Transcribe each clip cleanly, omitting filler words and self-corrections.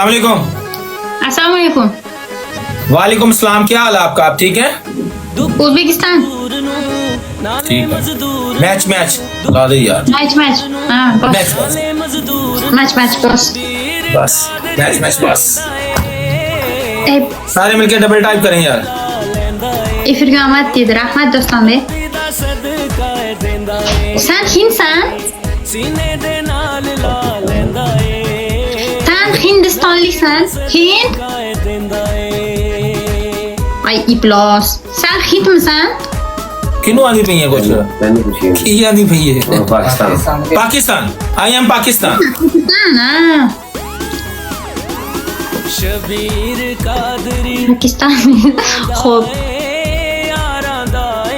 अस्सलाम अस्सलाम वालेकुम। वालेकुम सलाम। क्या हाल है आपका? आप ठीक हैं? उज़्बेकिस्तान। ठीक है। मैच मैच ला दे यार। मैच मैच हाँ मैच बस मैच मैच मैच बस। बस मैच मैच बस। E, सारे मिलके डबल टाइप करें यार। efirga omad dedi. Rahmat Dostonbek. Sen Hindsan? Sen Hindistonliksan? Hind? Ay iplos. Sen Hindmisan? किन्हों आनी पई है कुछ? मैंने पूछी की आनी पई है? Pakistan Pakistan. I am Pakistan. Pakistan. Pakistan. Xo'p.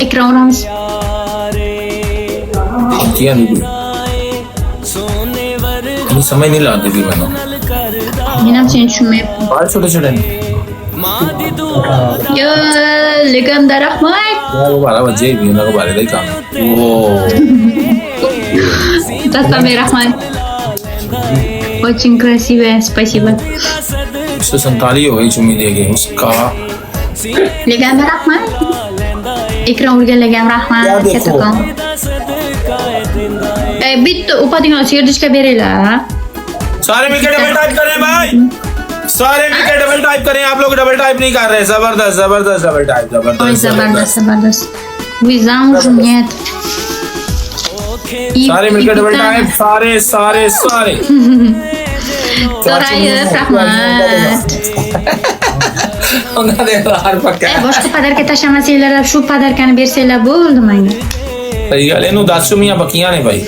Ekran uramiz. किया नहीं पई। मुझे समझ नहीं लाती थी मैंने। Men ham seni tushunmayapman. बाल छोटे छोटे नहीं। Yo, legenda rahmat. यार वो 12 बजे भी ना को बारे दे काम। वो Dostonbek rahmat. Очень красивая, спасибо. 147 हो गई चुम्मी देगी उसका। Legenda rahmat. Ekran urganlarga ham rahmat. Ya देखो। Kattakon. Bitta upatinglar serdishga beringlar. सारे मिलकर डबल टाइप करें भाई। सारे मिलकर डबल टाइप करें। आप लोग डबल टाइप नहीं कर रहे। जबरदस्त जबरदस्त डबल टाइप Ой, जबरदस्त забардас, забардас. Вы замужем? Нет. И- सारे मिलकर и डबल питание. टाइप। सारे सारे सारे So'rayib, rahmat. उन्होंने यार पक्का Boshqa padarka tashlamasanglar ham shu padarkani bersanglar bo'ldi menga. सही गल है। नु 10 चुम्मियां बकियां ने भाई।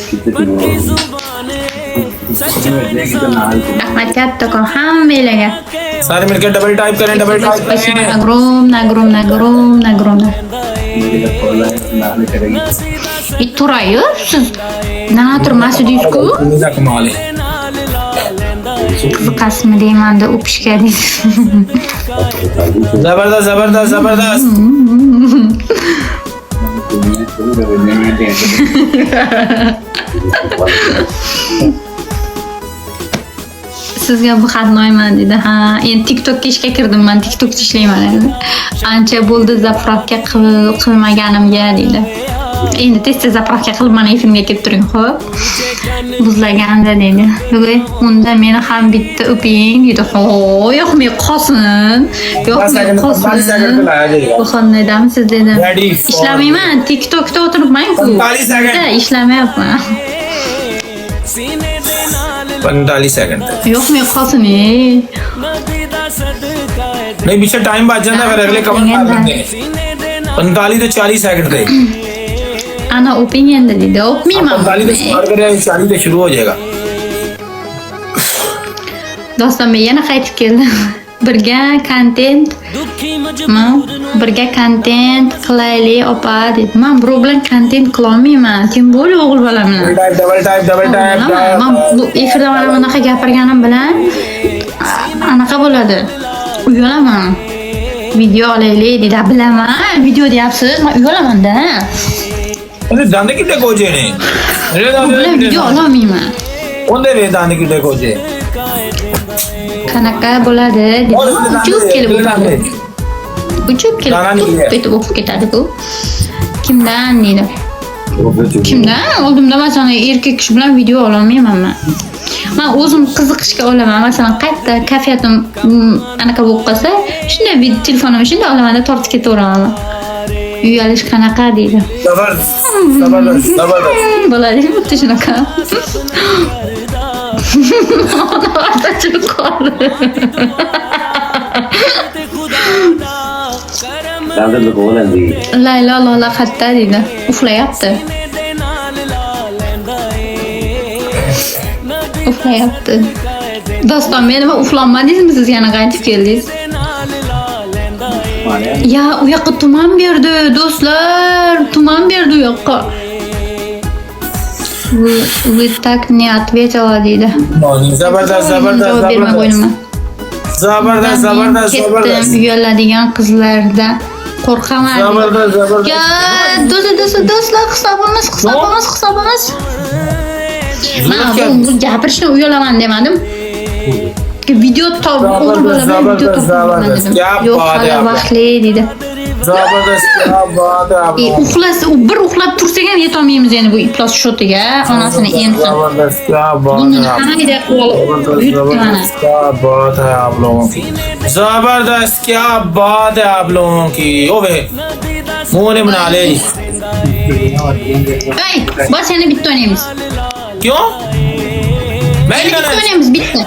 Rahmat kattakon hammanglarga. सारे मिलकर डबल टाइप करें। डबल टाइप Спасибо करें। огромное, огромное, огромное, огромное. И turayib siz nima turmasdingiz-ku? मजा कमाल है। Qiziqasizmi deymanda o'pishga deysiz. जबरदस्त जबरदस्त जबरदस्त। Sizga bu xatni olman dedi. Ha, endi TikTokga ishga kirdim. Men TikTokda ishlayman endi. Ancha bo'ldi zapravka qilmaganimga dedi. Endi tez-tez zapravka qilib mana efirga kelib turing, xo'p? Buzlaganda dedi. Yo'q, unda meni ham bitta o'ping dedi. Ho, yo'qmi qolsin. Yo'qmi qolsin. Bu xonadamsiz dedim. Ishlamayman, TikTokda o'tiribman-ku. 45 sekund. Ishlamayapman. 45 second Yo'qmi qolsin. नहीं पीछे time बच जाता है। फिर अगले comment कर देते हैं। 45 तो 40 सेकंड थे। Ana o'ping endi dedi. O'pmayman. 45 से स्टार्ट करें 40 से शुरू हो जाएगा। Dostonbek yana qaytib keldi. Birga kontent birga kontent qilaylik opa dedi. Men birov bilan kontent qila olmayman. Kim bo'ldi o'g'il bolam bilan? Double type double type Men bu efirda mana bunaqa gapirganim bilan anaqa bo'ladi. Uyalaman. Video olaylik dedi. Bilaman, video deyapsiz. Men uyalamanda. अरे दाने की टेकोजे ने अरे Bu bilan video ololmayman. ओंदे वे दाने की टेकोजे Qanaqa bo'ladi dedi. Uchib kelib uchib kelib ketib o'qib ketadi-ku. Kimdan dedi. Kimdan? Oldimda masalan erkak kishi bilan video ololmayman men. Men o'zim qiziqishga olaman. Masalan, qayerda kafeyatim anaqa bo'lib qolsa, shunday telefonimni shunday olaman-da tortib ketaveraman. Uyalish qanaqa deydi. जबरदस्त जबरदस्त जबरदस्त Bo'ladi, xuddi shunaqa. Ortacha qoldi. Dadar कौन है दी Laylo Lola qatta deydi. Uxlayapti. Uxlayapti. Dostonbek nima uxlanmadingizmi siz? Yana qaytib keldingiz. Ya u yoqqa tuman berdi do'stlar. Tuman berdi u yoqqa. Вы так не ответила deydi. जबरदस्त जबरदस्त Javob bermay qo'yaman. जबरदस्त जबरदस्त Ketdim जबरदस्त uyaladigan qizlardan qo'rqaman. जबरदस्त जबरदस्त Ya, do'stlar, hisobimiz. Men bu gapirishni uyalaman demadim. Ki video tabi olur böyle ben video topladım dedim. Yok hala vakli dedi. Zabardast क्या बात है आप लोगों Uxlas, bir uxlab tursak ham yetolmaymiz endi bu iflos shotiga. Onasini ensin. जबरदस्त क्या बात Buni है आप qanday qilib yutdi mana. क्या बात है आप लोगों की जबरदस्त क्या बात है आप लोगों की ओवे मुंह ने बना ले Ey, bas yana bitta o'ynaymiz. क्यों मैं Yana क्या bitta o'ynaymiz bitta.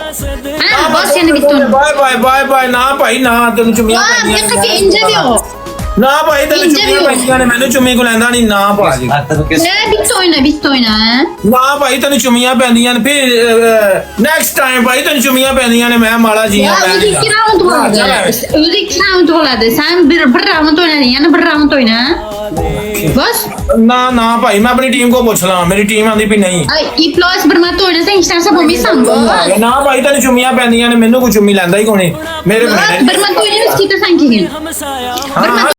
Ha, bas yana bitta o'ynaymiz. Bye bye bye bye ना भाई ना तेन चुमिया Aa, bir dakika ince ना भाई तेन चुमिया पैंदियां ने मैंने चुमी को लैंदा नहीं ना भाई Ne bitta oyna ha. ना भाई तेन चुमिया पैंदियां ने फिर नेक्स्ट टाइम भाई तेन चुमिया पैंदियां ने मैं माड़ा Ya जियां o'zi 2 round bo'ladi. O'zi 2 round bo'ladi. Sen bir round o'ynading, yana bir round o'yna. Bas. ना ना भाई मैं अपनी टीम को पूछ ला मेरी टीम आंदी भी नहीं Ay, iplos bir marta o'ynasang hech narsa bo'lmaysan. Bas. ना भाई तेन चुमिया पैंदियां ने मैनू को चुमी लैंदा ही कोनी मेरे Bir marta o'ynaymiz, ketasan keyin. Bir marta